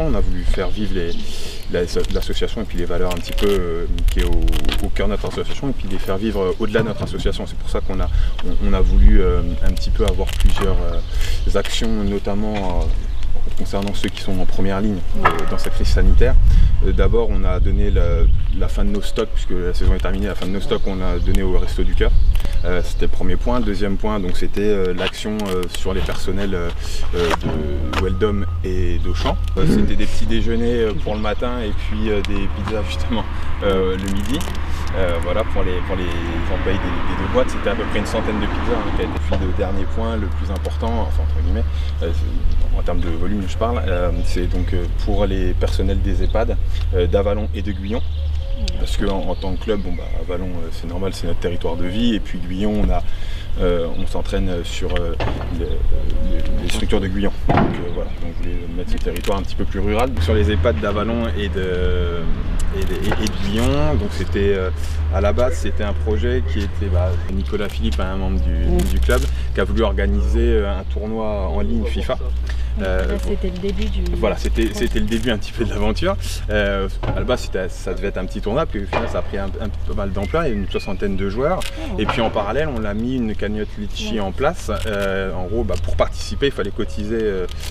important. On a voulu faire vivre l'association et puis les valeurs un petit peu qui est au cœur de notre association, et puis les faire vivre au-delà de notre association. C'est pour ça qu'on a voulu un petit peu avoir plusieurs actions, notamment concernant ceux qui sont en première ligne dans cette crise sanitaire. D'abord, on a donné la fin de nos stocks, puisque la saison est terminée, la fin de nos stocks, on a donné au Resto du Cœur. C'était le premier point. Le deuxième point, c'était l'action sur les personnels de Weldom et d'Auchan. C'était des petits déjeuners pour le matin et puis des pizzas justement le midi. Voilà, pour les employés des deux boîtes, c'était à peu près une centaine de pizzas qui a été fait. Le dernier point, le plus important, enfin entre guillemets, en termes de volume je parle, c'est donc pour les personnels des EHPAD d'Avallon et de Guyon. Parce qu'en tant que club, Avallon c'est normal, c'est notre territoire de vie, et puis Guyon, on s'entraîne sur les structures de Guyon. Donc voilà, donc on voulait mettre ce territoire un petit peu plus rural. Sur les EHPAD d'Avallon et de Guyon, donc c'était à la base c'était un projet qui était Nicolas Philippe, un membre du club, qui a voulu organiser un tournoi en ligne FIFA. C'était le début du... Voilà, c'était le début un petit peu de l'aventure. À la base, ça devait être un petit tournoi, puis au final, ça a pris un peu mal d'ampleur, il y a une 60aine de joueurs. Et puis en parallèle, on a mis une cagnotte Litchi en place. En gros, pour participer, il fallait cotiser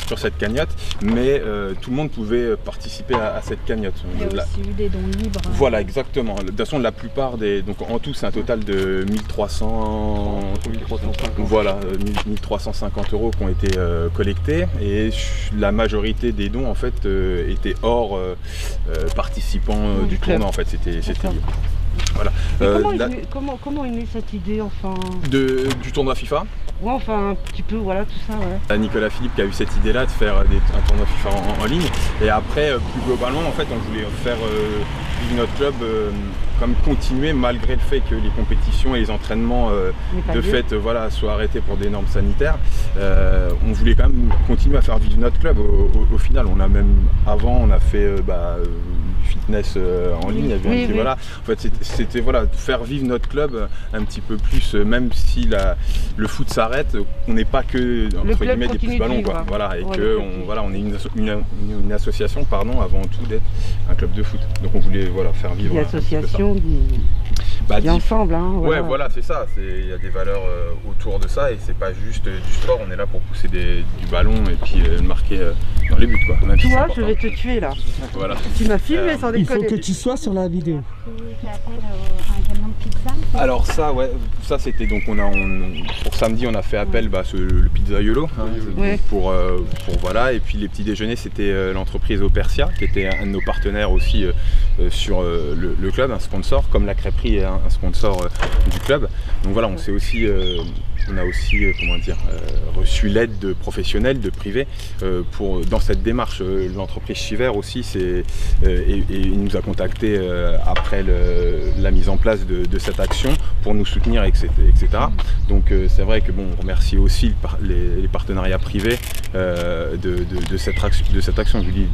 sur cette cagnotte, mais tout le monde pouvait participer à cette cagnotte. Il y a aussi eu des dons libres. Voilà, exactement. De toute façon, la plupart des... Donc en tout, c'est un total de 1350 € qui ont été collectés. Et la majorité des dons en fait étaient hors participants du tournoi en fait, c'était libre. Voilà. Comment est née cette idée enfin du tournoi FIFA? Ouais, enfin un petit peu, voilà, tout ça, ouais. Nicolas Philippe qui a eu cette idée là de faire un tournoi FIFA en ligne, et après plus globalement en fait on voulait faire vivre notre club comme continuer malgré le fait que les compétitions et les entraînements de fait soient arrêtés pour des normes sanitaires. On voulait quand même continuer à faire vivre notre club. Au final, on a même avant on a fait fitness en ligne. Voilà. En fait, c'était faire vivre notre club un petit peu plus, même si le foot s'arrête, on n'est pas que entre guillemets des petits ballons, quoi. Voilà, et que on est une association, pardon, avant tout d'être un club de foot. Donc on voulait faire vivre l'association ensemble, hein, ouais, voilà, c'est ça. Il y a des valeurs autour de ça, et c'est pas juste du sport. On est là pour pousser du ballon et puis le marquer dans les buts, quoi. Même si toi, je vais te tuer là. Voilà. Tu m'as filmé sans déconner. Il faut que tu sois sur la vidéo. Alors ça, ça c'était donc pour samedi on a fait appel le pizzaiolo pour voilà, et puis les petits déjeuners c'était l'entreprise Opersia qui était un de nos partenaires aussi sur le club, un sponsor, comme la crêperie est un sponsor du club. Donc voilà, on a aussi reçu l'aide de professionnels, de privés dans cette démarche. L'entreprise Chiver aussi il nous a contacté après la mise en place de cette action pour nous soutenir, etc. Donc c'est vrai que on remercie aussi les partenariats privés de cette action. Je dis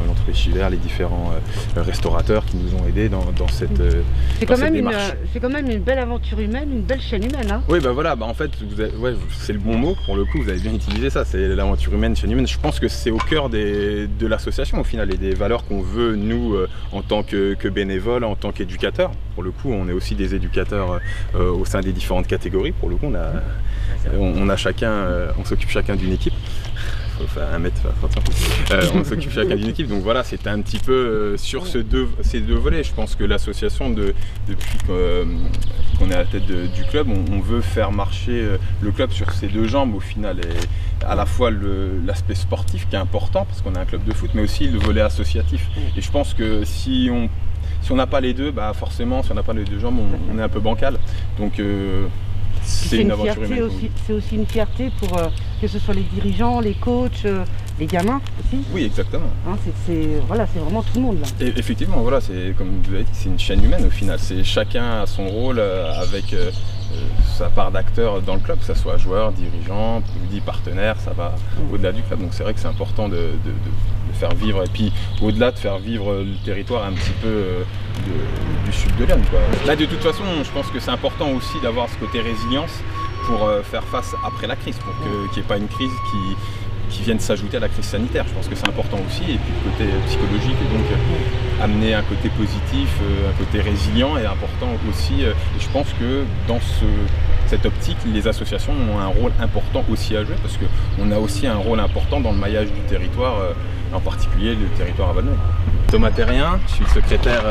l'entreprise Chiver, les différents restaurateurs qui nous ont aidés dans cette démarche. C'est quand même une belle aventure humaine, une belle chaîne humaine. Hein. Oui, en fait, c'est le bon mot pour le coup, vous avez bien utilisé ça, c'est l'aventure humaine, chaîne humaine. Je pense que c'est au cœur de l'association au final, et des valeurs qu'on veut, nous, en tant que bénévoles, en tant qu'éducateurs. Pour le coup, on est aussi des éducateurs au sein des différentes catégories. Pour le coup, on s'occupe chacun d'une équipe. On s'occupe chacun d'une équipe, donc voilà, c'était un petit peu sur ces deux volets. Je pense que l'association, depuis qu'on est à la tête du club, on veut faire marcher le club sur ses deux jambes au final, et à la fois l'aspect sportif qui est important parce qu'on est un club de foot, mais aussi le volet associatif. Et je pense que si on n'a pas les deux, forcément, si on n'a pas les deux jambes, on est un peu bancal. Donc c'est une aventure humaine. C'est aussi une fierté pour que ce soit les dirigeants, les coachs, les gamins aussi. Oui, exactement. Hein, c'est vraiment tout le monde là. Et effectivement, voilà, c'est comme vous avez dit, c'est une chaîne humaine au final. C'est chacun a son rôle avec sa part d'acteur dans le club, que ce soit joueur, dirigeant, partenaire, ça va au-delà du club. Donc c'est vrai que c'est important de faire vivre, et puis au-delà de faire vivre le territoire un petit peu du sud de l'Yonne, quoi. Là, de toute façon, je pense que c'est important aussi d'avoir ce côté résilience pour faire face après la crise, pour qu'il n'y ait pas une crise qui viennent s'ajouter à la crise sanitaire. Je pense que c'est important aussi, et puis le côté psychologique, et donc amener un côté positif, un côté résilient est important aussi. Et je pense que dans cette optique, les associations ont un rôle important aussi à jouer, parce qu'on a aussi un rôle important dans le maillage du territoire, en particulier le territoire avalois. Thomas Terrien, je suis le secrétaire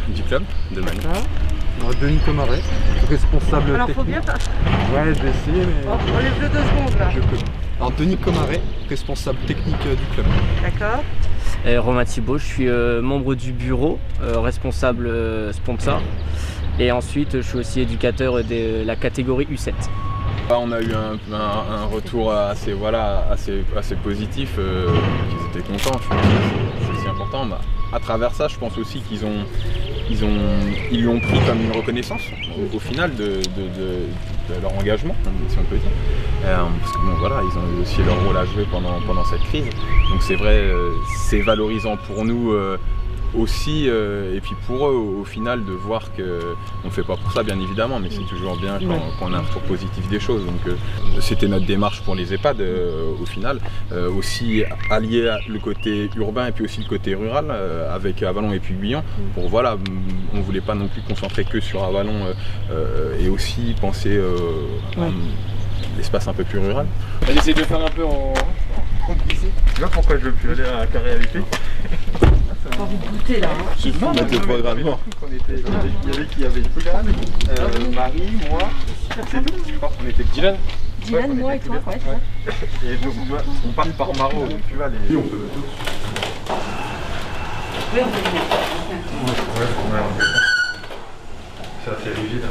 du club de Mani. Denis Comaret, responsable Alors, technique. faut bien pas. Ouais, je vais essayer, mais... Oh, on lève de 2 secondes là. Je peux. Alors, Denis Comaret, responsable technique du club. D'accord. Romain Thibault, je suis membre du bureau, responsable sponsor. Et ensuite, je suis aussi éducateur de la catégorie U7. On a eu un retour assez positif, qu'ils étaient contents, je pense que c'est aussi important. À travers ça, je pense aussi qu'ils lui ont pris comme une reconnaissance au final de leur engagement, si on peut dire. Parce que bon, voilà, ils ont eu aussi leur rôle à jouer pendant cette crise. Donc c'est vrai, c'est valorisant pour nous aussi, et puis pour eux au final de voir qu'on ne fait pas pour ça bien évidemment, mais c'est toujours bien quand on a un retour positif des choses. Donc c'était notre démarche pour les EHPAD au final, aussi allier le côté urbain et puis aussi le côté rural avec Avallon et Puy-Guillon. Pour voilà, on ne voulait pas non plus concentrer que sur Avallon et aussi penser à l'espace un peu plus rural. On va essayer de le faire un peu en glissé. Tu vois pourquoi je veux plus aller à un carré avec lui? J'ai envie de goûter là. Hein. Je vais mettre le programme. Il y avait qui avait Dylan, Marie, moi, c'est tout, je crois qu'on était Dylan. Dylan, moi et toi. Ouais. Et donc on part par Maro, donc tu vois les... Oui, on peut tous. Oui, on peut le mettre. Ouais. C'est assez rigide.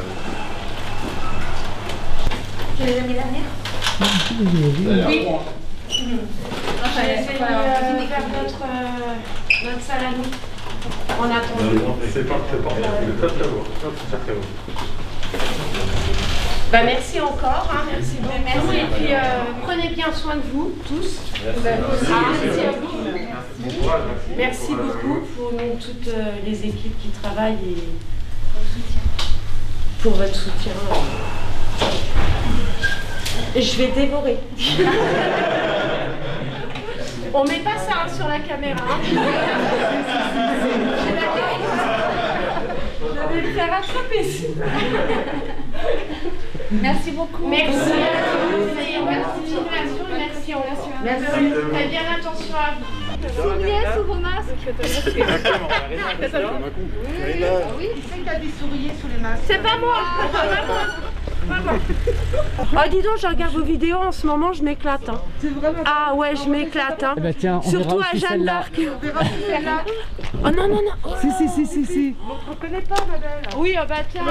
Tu les as mis dernière? Oui. Je vais essayer de faire notre salle à nous. En attendant. C'est pas très beau. Bah, merci encore, hein, merci beaucoup. Et puis prenez bien soin de vous tous. Merci à vous. Merci beaucoup pour nous, toutes les équipes qui travaillent et pour votre soutien. Je vais dévorer. On met pas ça sur la caméra. Je vais me faire attraper. Merci beaucoup. Merci. Bonne continuation et merci encore. Merci. Faites bien attention à vous. Souriez sous vos masques. Exactement. Oui, qui c'est qui a dit souriez sous les masques? C'est pas moi. Oh dis donc, je regarde vos vidéos en ce moment, je m'éclate. Hein. Ah ouais, je m'éclate. Hein. Bah tiens, surtout à Jeanne d'Arc. Oh non, non, non. Si. On ne reconnaît pas, ma belle. Oui, bah tiens.